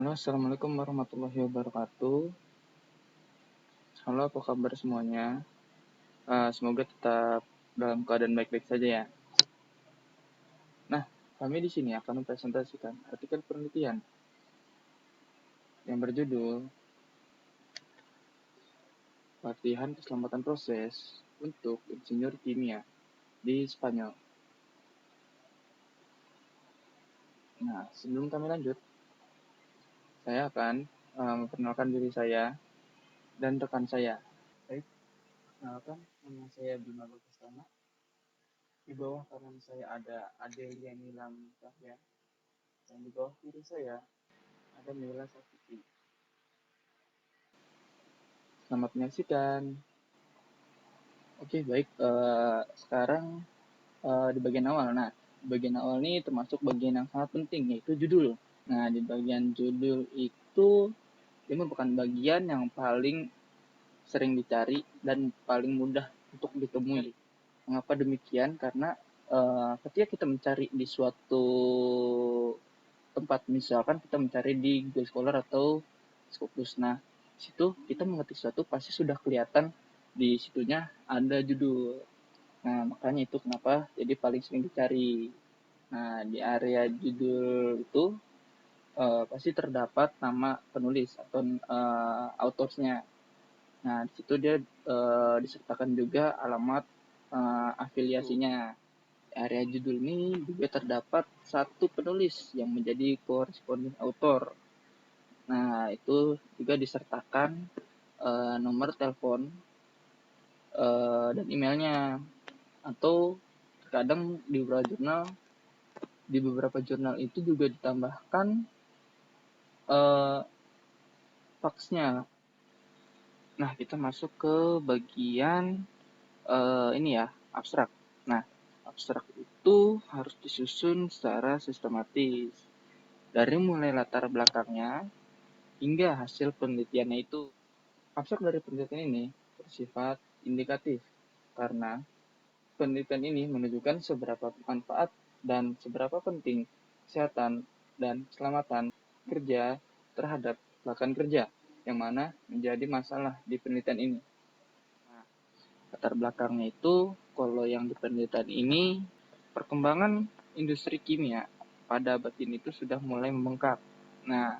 Halo, assalamualaikum warahmatullahi wabarakatuh. Halo, apa kabar semuanya? Semoga tetap dalam keadaan baik-baik saja ya. Nah, kami di sini akan mempresentasikan artikel penelitian yang berjudul Latihan Keselamatan Proses untuk Insinyur Kimia di Spanyol. Nah, sebelum kami lanjut, saya akan memperkenalkan diri saya dan rekan saya. Baik, kenalkan, nama saya Bima Bagustama. Di bawah kanan saya ada Adelia Nilam Cahya. Dan di bawah kiri saya ada Mila Safiti. Selamat menyaksikan. Oke, baik. Sekarang di bagian awal. Nah, bagian awal ini termasuk bagian yang sangat penting, yaitu judul. Nah, di bagian judul itu, ini merupakan bagian yang paling sering dicari dan paling mudah untuk ditemui. Mengapa demikian? Karena ketika kita mencari di suatu tempat, misalkan kita mencari di Google Scholar atau Scopus. Nah, situ kita mengetik sesuatu pasti sudah kelihatan di situnya ada judul. Nah, makanya itu kenapa jadi paling sering dicari. Nah, di area judul itu pasti terdapat nama penulis atau autorsnya. Nah, di situ dia disertakan juga alamat afiliasinya. Di area judul ini juga terdapat satu penulis yang menjadi koresponden autor. Nah, itu juga disertakan nomor telepon dan emailnya. Atau terkadang di beberapa jurnal itu juga ditambahkan faksnya. Nah, kita masuk ke bagian ini ya, abstrak. Nah, abstrak itu harus disusun secara sistematis. Dari mulai latar belakangnya hingga hasil penelitiannya itu. Abstrak dari penelitian ini bersifat indikatif karena penelitian ini menunjukkan seberapa manfaat dan seberapa penting kesehatan dan keselamatan kerja terhadap rekan kerja yang mana menjadi masalah di penelitian ini. Nah, latar belakangnya itu kalau yang di penelitian ini perkembangan industri kimia pada abad ini itu sudah mulai membengkak. Nah,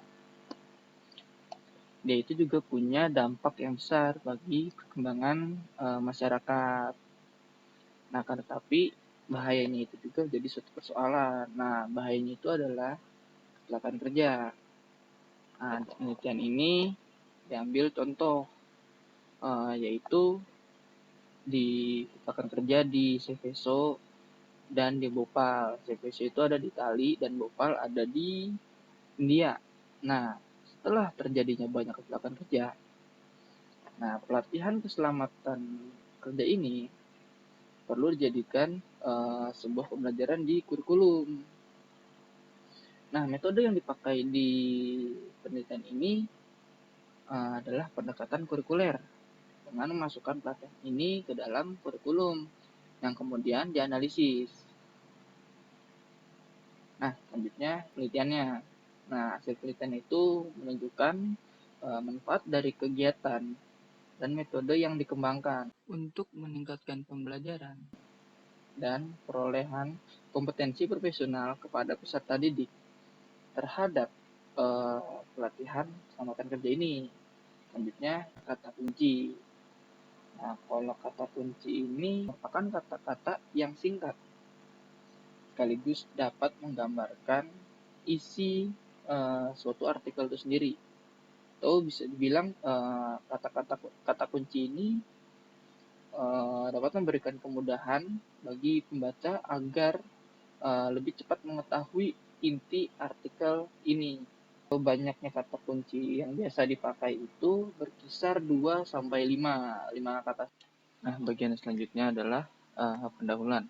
dia itu juga punya dampak yang besar bagi perkembangan masyarakat. Nah, kan tetapi bahayanya itu juga jadi suatu persoalan. Nah, bahayanya itu adalah kecelakaan kerja. Nah, di penelitian ini diambil contoh, yaitu di kecelakaan kerja di Seveso dan di Bhopal. Seveso itu ada di Itali dan Bhopal ada di India. Nah, setelah terjadinya banyak kecelakaan kerja, nah pelatihan keselamatan kerja ini perlu dijadikan sebuah pembelajaran di kurikulum. Nah, metode yang dipakai di penelitian ini adalah pendekatan kurikuler dengan memasukkan pelatihan ini ke dalam kurikulum yang kemudian dianalisis. Nah, selanjutnya penelitiannya. Nah, hasil penelitian itu menunjukkan manfaat dari kegiatan dan metode yang dikembangkan untuk meningkatkan pembelajaran dan perolehan kompetensi profesional kepada peserta didik terhadap pelatihan keselamatan kerja ini. Selanjutnya, kata kunci. Nah, kalau kata kunci ini merupakan kata-kata yang singkat sekaligus dapat menggambarkan isi suatu artikel itu sendiri. Atau bisa dibilang kata kunci ini dapat memberikan kemudahan bagi pembaca agar lebih cepat mengetahui inti artikel ini. Banyaknya kata kunci yang biasa dipakai itu berkisar 2 sampai 5 kata. Nah, bagian selanjutnya adalah pendahuluan.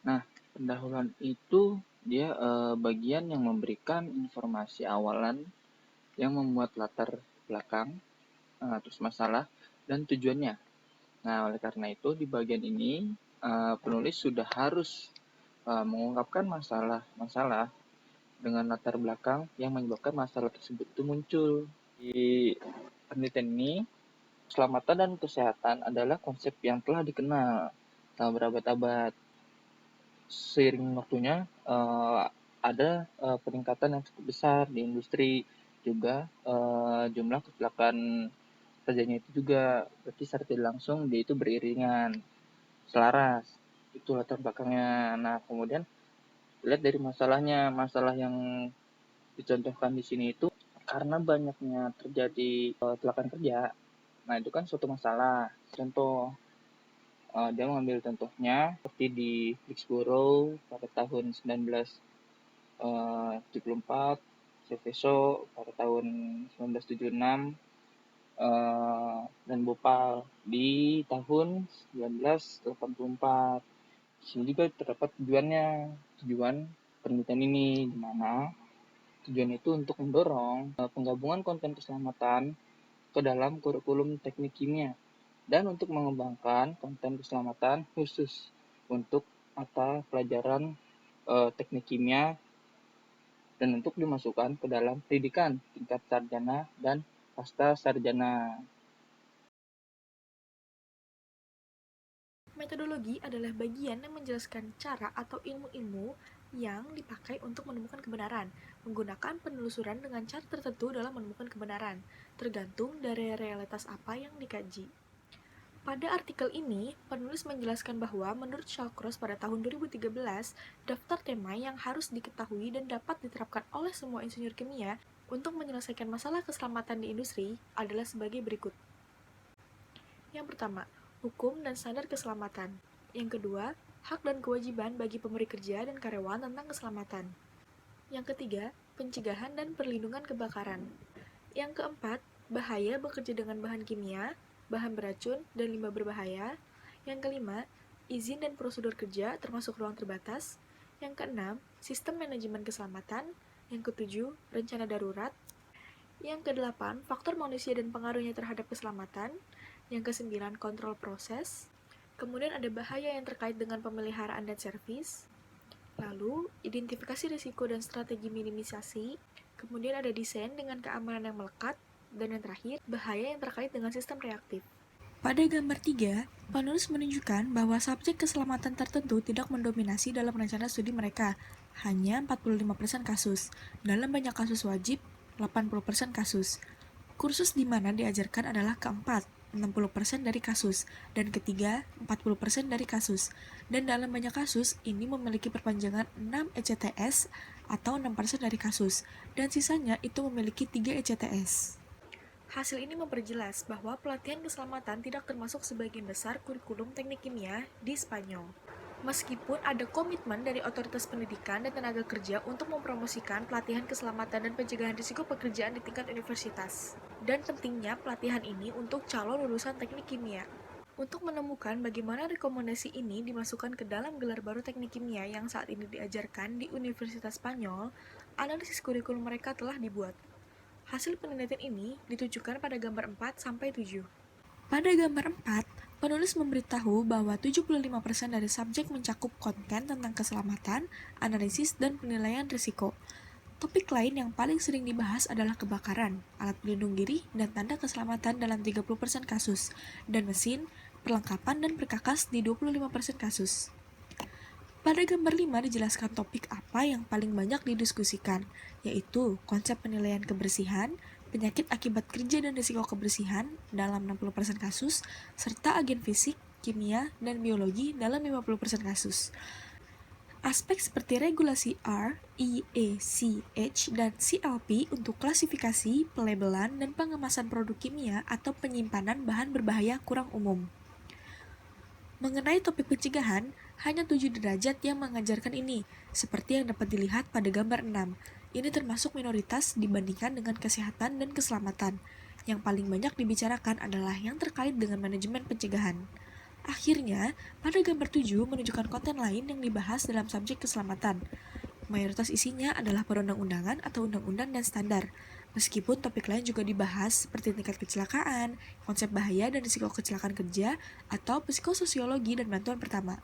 Nah, pendahuluan itu dia bagian yang memberikan informasi awalan yang memuat latar belakang, terus masalah dan tujuannya. Nah, oleh karena itu di bagian ini penulis sudah harus mengungkapkan masalah-masalah dengan latar belakang yang menyebabkan masalah tersebut itu muncul. Di penelitian ini, keselamatan dan kesehatan adalah konsep yang telah dikenal selama berabad-abad. Seiring waktunya, ada peningkatan yang cukup besar di industri, juga jumlah kecelakaan kerjanya itu juga berarti secara tidak langsung dia itu beriringan, selaras. Itu latar belakangnya. Nah, kemudian lihat dari masalahnya, masalah yang dicontohkan di sini itu karena banyaknya terjadi kecelakaan kerja. Nah, itu kan suatu masalah. Contoh, dia mengambil contohnya seperti di Hillsborough pada tahun 1974, Seveso pada tahun 1976, dan Bhopal di tahun 1984. Di sini juga terdapat tujuan penelitian ini, di mana tujuan itu untuk mendorong penggabungan konten keselamatan ke dalam kurikulum teknik kimia dan untuk mengembangkan konten keselamatan khusus untuk mata pelajaran teknik kimia dan untuk dimasukkan ke dalam pendidikan tingkat sarjana dan pasca sarjana. Metodologi adalah bagian yang menjelaskan cara atau ilmu-ilmu yang dipakai untuk menemukan kebenaran, menggunakan penelusuran dengan cara tertentu dalam menemukan kebenaran, tergantung dari realitas apa yang dikaji. Pada artikel ini, penulis menjelaskan bahwa menurut Shawcross pada tahun 2013, daftar tema yang harus diketahui dan dapat diterapkan oleh semua insinyur kimia untuk menyelesaikan masalah keselamatan di industri adalah sebagai berikut. Yang pertama, hukum dan standar keselamatan. Yang kedua, hak dan kewajiban bagi pemberi kerja dan karyawan tentang keselamatan. Yang ketiga, pencegahan dan perlindungan kebakaran. Yang keempat, bahaya bekerja dengan bahan kimia, bahan beracun, dan limbah berbahaya. Yang kelima, izin dan prosedur kerja termasuk ruang terbatas. Yang keenam, sistem manajemen keselamatan. Yang ketujuh, rencana darurat. Yang kedelapan, faktor manusia dan pengaruhnya terhadap keselamatan. Yang kesembilan, kontrol proses. Kemudian ada bahaya yang terkait dengan pemeliharaan dan servis. Lalu, identifikasi risiko dan strategi minimisasi. Kemudian ada desain dengan keamanan yang melekat. Dan yang terakhir, bahaya yang terkait dengan sistem reaktif. Pada gambar 3, penulis menunjukkan bahwa subjek keselamatan tertentu tidak mendominasi dalam rencana studi mereka, hanya 45% kasus. Dalam banyak kasus wajib, 80% kasus. Kursus di mana diajarkan adalah keempat, 60% dari kasus, dan ketiga, 40% dari kasus. Dan dalam banyak kasus, ini memiliki perpanjangan 6 ECTS atau 6% dari kasus, dan sisanya itu memiliki 3 ECTS. Hasil ini memperjelas bahwa pelatihan keselamatan tidak termasuk sebagian besar kurikulum teknik kimia di Spanyol. Meskipun ada komitmen dari otoritas pendidikan dan tenaga kerja untuk mempromosikan pelatihan keselamatan dan pencegahan risiko pekerjaan di tingkat universitas, dan pentingnya pelatihan ini untuk calon lulusan teknik kimia. Untuk menemukan bagaimana rekomendasi ini dimasukkan ke dalam gelar baru teknik kimia yang saat ini diajarkan di Universitas Spanyol, analisis kurikulum mereka telah dibuat. Hasil penelitian ini ditujukan pada gambar 4-7. Pada gambar 4, penulis memberitahu bahwa 75% dari subjek mencakup konten tentang keselamatan, analisis, dan penilaian risiko. Topik lain yang paling sering dibahas adalah kebakaran, alat pelindung diri, dan tanda keselamatan dalam 30% kasus, dan mesin, perlengkapan, dan perkakas di 25% kasus. Pada gambar 5 dijelaskan topik apa yang paling banyak didiskusikan, yaitu konsep penilaian kebersihan, penyakit akibat kerja dan risiko kebersihan dalam 60% kasus, serta agen fisik, kimia, dan biologi dalam 50% kasus. Aspek seperti regulasi R, E, A, C, H, dan CLP untuk klasifikasi, pelabelan, dan pengemasan produk kimia atau penyimpanan bahan berbahaya kurang umum. Mengenai topik pencegahan, hanya 7 derajat yang mengajarkan ini, seperti yang dapat dilihat pada gambar 6. Ini termasuk minoritas dibandingkan dengan kesehatan dan keselamatan. Yang paling banyak dibicarakan adalah yang terkait dengan manajemen pencegahan. Akhirnya, pada gambar 7 menunjukkan konten lain yang dibahas dalam subjek keselamatan. Mayoritas isinya adalah perundang-undangan atau undang-undang dan standar. Meskipun topik lain juga dibahas seperti tingkat kecelakaan, konsep bahaya dan risiko kecelakaan kerja, atau psikososiologi dan bantuan pertama.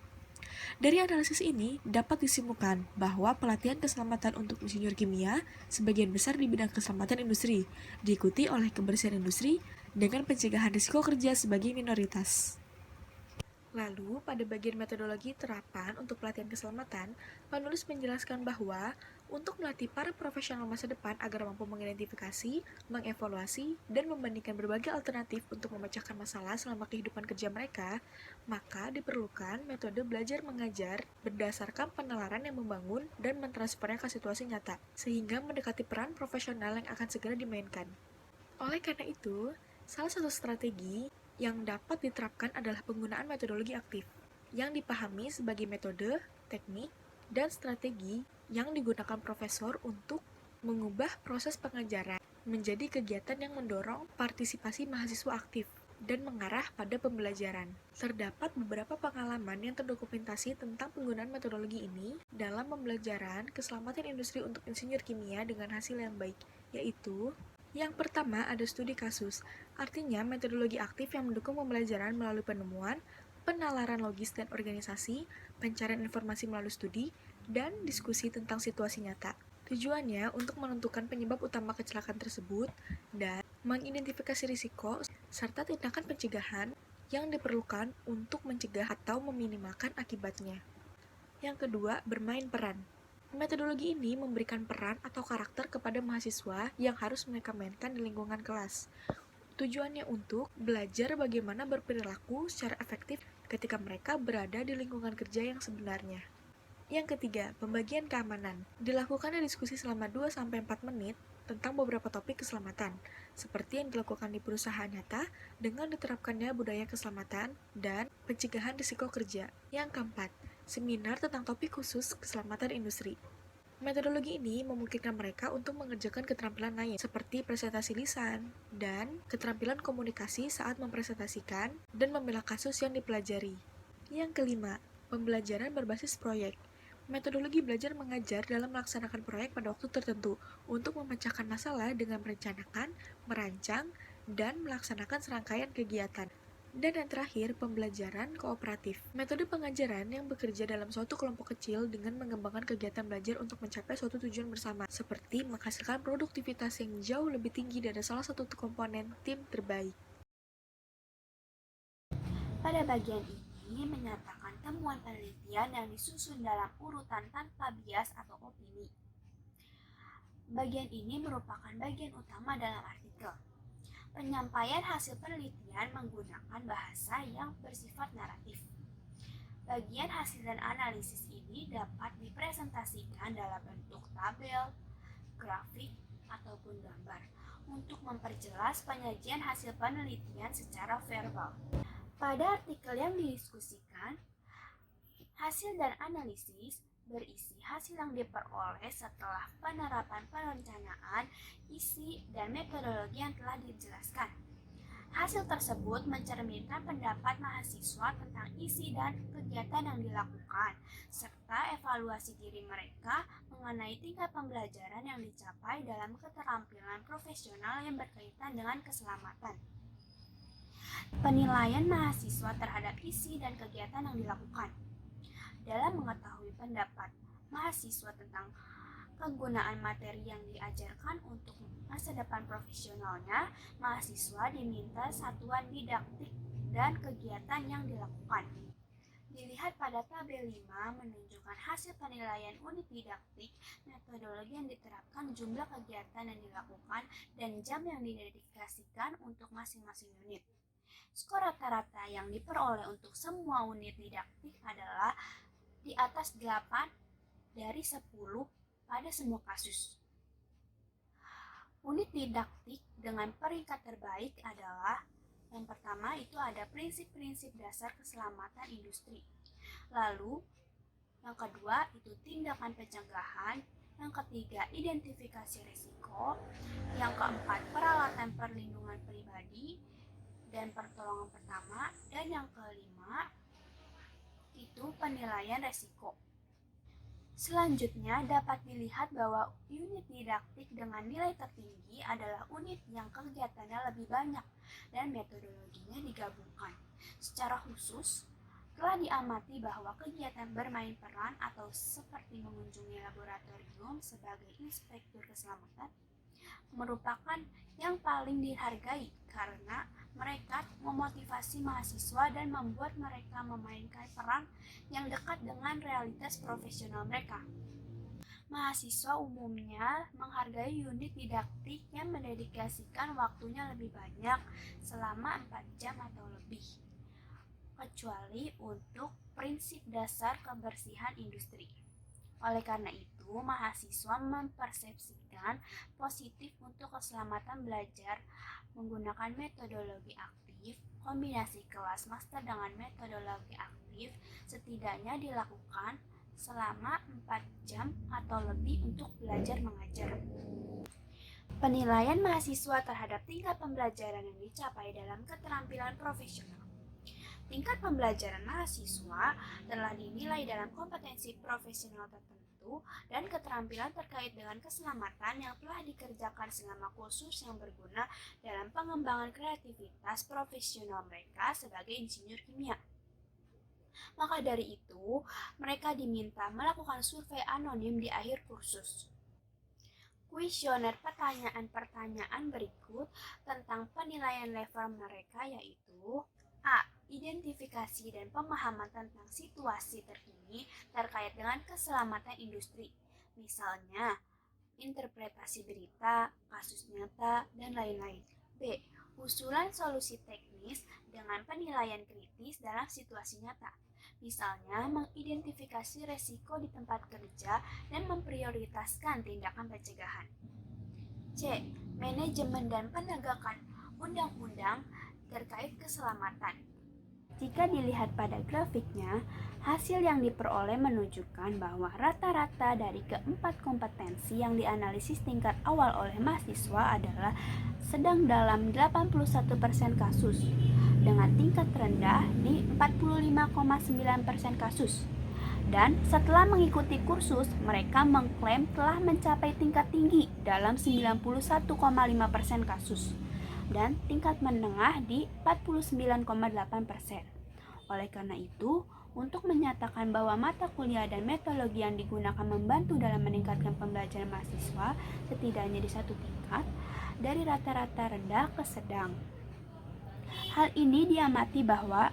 Dari analisis ini, dapat disimpulkan bahwa pelatihan keselamatan untuk insinyur kimia sebagian besar di bidang keselamatan industri, diikuti oleh kebersihan industri dengan pencegahan risiko kerja sebagai minoritas. Lalu, pada bagian metodologi terapan untuk pelatihan keselamatan, penulis menjelaskan bahwa untuk melatih para profesional masa depan agar mampu mengidentifikasi, mengevaluasi, dan membandingkan berbagai alternatif untuk memecahkan masalah selama kehidupan kerja mereka, maka diperlukan metode belajar mengajar berdasarkan penalaran yang membangun dan mentransfernya ke situasi nyata, sehingga mendekati peran profesional yang akan segera dimainkan. Oleh karena itu, salah satu strategi yang dapat diterapkan adalah penggunaan metodologi aktif, yang dipahami sebagai metode, teknik, dan strategi yang digunakan profesor untuk mengubah proses pengajaran menjadi kegiatan yang mendorong partisipasi mahasiswa aktif dan mengarah pada pembelajaran. Terdapat beberapa pengalaman yang terdokumentasi tentang penggunaan metodologi ini dalam pembelajaran keselamatan industri untuk insinyur kimia dengan hasil yang baik, yaitu yang pertama ada studi kasus, artinya metodologi aktif yang mendukung pembelajaran melalui penemuan, penalaran logis dan organisasi, pencarian informasi melalui studi, dan diskusi tentang situasi nyata. Tujuannya untuk menentukan penyebab utama kecelakaan tersebut dan mengidentifikasi risiko serta tindakan pencegahan yang diperlukan untuk mencegah atau meminimalkan akibatnya. Yang kedua, bermain peran. Metodologi ini memberikan peran atau karakter kepada mahasiswa yang harus mereka mainkan di lingkungan kelas. Tujuannya untuk belajar bagaimana berperilaku secara efektif ketika mereka berada di lingkungan kerja yang sebenarnya. Yang ketiga, pembagian keamanan. Dilakukannya diskusi selama 2-4 menit tentang beberapa topik keselamatan, seperti yang dilakukan di perusahaan nyata dengan diterapkannya budaya keselamatan dan pencegahan risiko kerja. Yang keempat, seminar tentang topik khusus keselamatan industri. Metodologi ini memungkinkan mereka untuk mengerjakan keterampilan lain seperti presentasi lisan dan keterampilan komunikasi saat mempresentasikan dan membela kasus yang dipelajari. Yang kelima, pembelajaran berbasis proyek. Metodologi belajar mengajar dalam melaksanakan proyek pada waktu tertentu untuk memecahkan masalah dengan merencanakan, merancang, dan melaksanakan serangkaian kegiatan. Dan yang terakhir, pembelajaran kooperatif. Metode pengajaran yang bekerja dalam suatu kelompok kecil dengan mengembangkan kegiatan belajar untuk mencapai suatu tujuan bersama, seperti menghasilkan produktivitas yang jauh lebih tinggi dari salah satu komponen tim terbaik. Pada bagian ini menyatakan temuan penelitian yang disusun dalam urutan tanpa bias atau opini. Bagian ini merupakan bagian utama dalam artikel. Penyampaian hasil penelitian menggunakan bahasa yang bersifat naratif. Bagian hasil dan analisis ini dapat dipresentasikan dalam bentuk tabel, grafik, ataupun gambar untuk memperjelas penyajian hasil penelitian secara verbal. Pada artikel yang didiskusikan, hasil dan analisis berisi hasil yang diperoleh setelah penerapan perencanaan, isi, dan metodologi yang telah dijelaskan. Hasil tersebut mencerminkan pendapat mahasiswa tentang isi dan kegiatan yang dilakukan, serta evaluasi diri mereka mengenai tingkat pembelajaran yang dicapai dalam keterampilan profesional yang berkaitan dengan keselamatan. Penilaian mahasiswa terhadap isi dan kegiatan yang dilakukan. Dalam mengetahui pendapat mahasiswa tentang kegunaan materi yang diajarkan untuk masa depan profesionalnya, mahasiswa diminta satuan didaktik dan kegiatan yang dilakukan. Dilihat pada tabel 5 menunjukkan hasil penilaian unit didaktik, metodologi yang diterapkan, jumlah kegiatan yang dilakukan, dan jam yang didedikasikan untuk masing-masing unit. Skor rata-rata yang diperoleh untuk semua unit didaktik adalah di atas 8 dari 10 pada semua kasus. Unit didaktik dengan peringkat terbaik adalah yang pertama itu ada prinsip-prinsip dasar keselamatan industri. Lalu yang kedua itu tindakan pencegahan, yang ketiga identifikasi risiko, yang keempat peralatan perlindungan pribadi dan pertolongan pertama, dan yang kelima itu penilaian risiko. Selanjutnya dapat dilihat bahwa unit didaktik dengan nilai tertinggi adalah unit yang kegiatannya lebih banyak dan metodologinya digabungkan. Secara khusus, Telah diamati bahwa kegiatan bermain peran atau seperti mengunjungi laboratorium sebagai inspektur keselamatan merupakan yang paling dihargai karena mereka memotivasi mahasiswa dan membuat mereka memainkan peran yang dekat dengan realitas profesional mereka. Mahasiswa umumnya menghargai unit didaktik yang mendedikasikan waktunya lebih banyak selama 4 jam atau lebih, kecuali untuk prinsip dasar kebersihan industri. Oleh karena itu, mahasiswa mempersepsikan positif untuk keselamatan belajar menggunakan metodologi aktif. Kombinasi kelas master dengan metodologi aktif setidaknya dilakukan selama 4 jam atau lebih untuk belajar mengajar. Penilaian mahasiswa terhadap tingkat pembelajaran yang dicapai dalam keterampilan profesional. Tingkat pembelajaran mahasiswa telah dinilai dalam kompetensi profesional tertentu dan keterampilan terkait dengan keselamatan yang telah dikerjakan selama kursus yang berguna dalam pengembangan kreativitas profesional mereka sebagai insinyur kimia. Maka dari itu, mereka diminta melakukan survei anonim di akhir kursus. Kuesioner pertanyaan-pertanyaan berikut tentang penilaian level mereka yaitu: A. Identifikasi dan pemahaman tentang situasi terkini terkait dengan keselamatan industri, misalnya interpretasi berita, kasus nyata, dan lain-lain. B. Usulan solusi teknis dengan penilaian kritis dalam situasi nyata, misalnya mengidentifikasi resiko di tempat kerja dan memprioritaskan tindakan pencegahan. C. Manajemen dan penegakan undang-undang terkait keselamatan. Jika dilihat pada grafiknya, hasil yang diperoleh menunjukkan bahwa rata-rata dari keempat kompetensi yang dianalisis tingkat awal oleh mahasiswa adalah sedang dalam 81% kasus, dengan tingkat rendah di 45,9% kasus. Dan setelah mengikuti kursus, mereka mengklaim telah mencapai tingkat tinggi dalam 91,5% kasus dan tingkat menengah di 49,8%. Oleh karena itu, untuk menyatakan bahwa mata kuliah dan metodologi yang digunakan membantu dalam meningkatkan pembelajaran mahasiswa setidaknya di satu tingkat, dari rata-rata rendah ke sedang. Hal ini diamati bahwa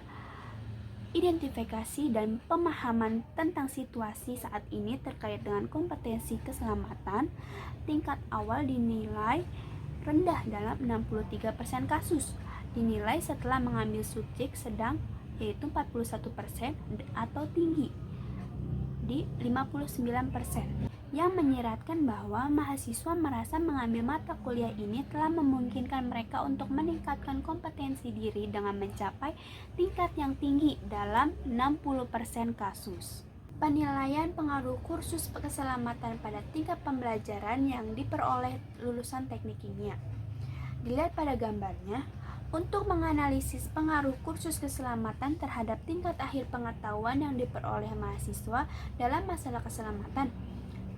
identifikasi dan pemahaman tentang situasi saat ini terkait dengan kompetensi keselamatan tingkat awal dinilai rendah dalam 63% kasus, dinilai setelah mengambil subjek sedang yaitu 41% atau tinggi di 59%, yang menyiratkan bahwa mahasiswa merasa mengambil mata kuliah ini telah memungkinkan mereka untuk meningkatkan kompetensi diri dengan mencapai tingkat yang tinggi dalam 60% kasus. Penilaian pengaruh kursus keselamatan pada tingkat pembelajaran yang diperoleh lulusan teknik kimia. Dilihat pada gambarnya, untuk menganalisis pengaruh kursus keselamatan terhadap tingkat akhir pengetahuan yang diperoleh mahasiswa dalam masalah keselamatan,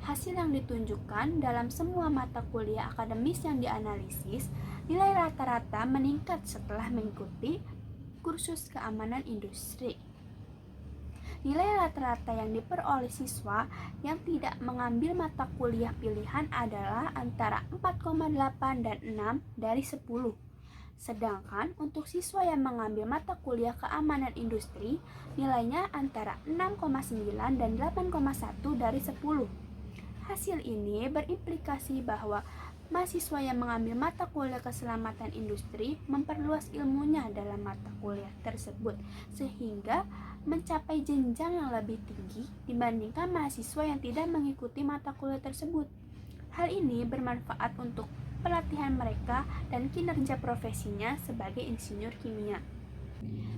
hasil yang ditunjukkan dalam semua mata kuliah akademis yang dianalisis, nilai rata-rata meningkat setelah mengikuti kursus keamanan industri. Nilai rata-rata yang diperoleh siswa yang tidak mengambil mata kuliah pilihan adalah antara 4,8 dan 6 dari 10. Sedangkan untuk siswa yang mengambil mata kuliah keamanan industri, nilainya antara 6,9 dan 8,1 dari 10. Hasil ini berimplikasi bahwa mahasiswa yang mengambil mata kuliah keselamatan industri memperluas ilmunya dalam mata kuliah tersebut sehingga mencapai jenjang yang lebih tinggi dibandingkan mahasiswa yang tidak mengikuti mata kuliah tersebut. Hal ini bermanfaat untuk pelatihan mereka dan kinerja profesinya sebagai insinyur kimia.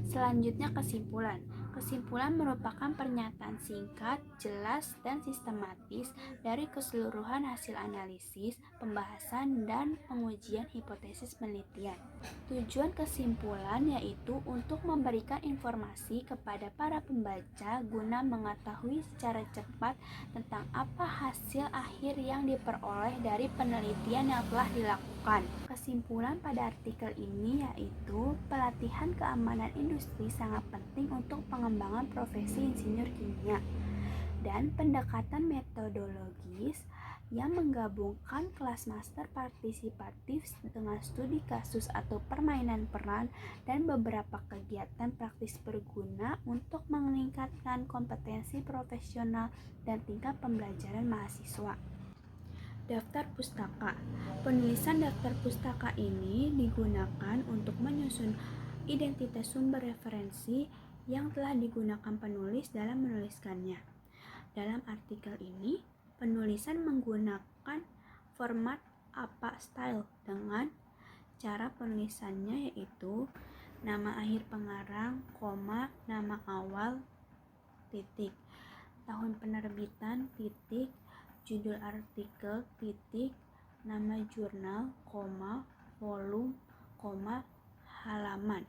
Selanjutnya kesimpulan. Kesimpulan merupakan pernyataan singkat, jelas, dan sistematis dari keseluruhan hasil analisis, pembahasan, dan pengujian hipotesis penelitian. Tujuan kesimpulan yaitu untuk memberikan informasi kepada para pembaca guna mengetahui secara cepat tentang apa hasil akhir yang diperoleh dari penelitian yang telah dilakukan. Kesimpulan pada artikel ini yaitu pelatihan keamanan industri sangat penting untuk pengembangan pengembangan profesi insinyur kimia, dan pendekatan metodologis yang menggabungkan kelas master partisipatif dengan studi kasus atau permainan peran dan beberapa kegiatan praktis berguna untuk meningkatkan kompetensi profesional dan tingkat pembelajaran mahasiswa. Daftar pustaka. Penulisan daftar pustaka ini digunakan untuk menyusun identitas sumber referensi yang telah digunakan penulis dalam menuliskannya. Dalam artikel ini, penulisan menggunakan format APA style dengan cara penulisannya yaitu nama akhir pengarang, koma, nama awal, titik, tahun penerbitan, titik, judul artikel, titik, nama jurnal, koma, volume, koma, halaman.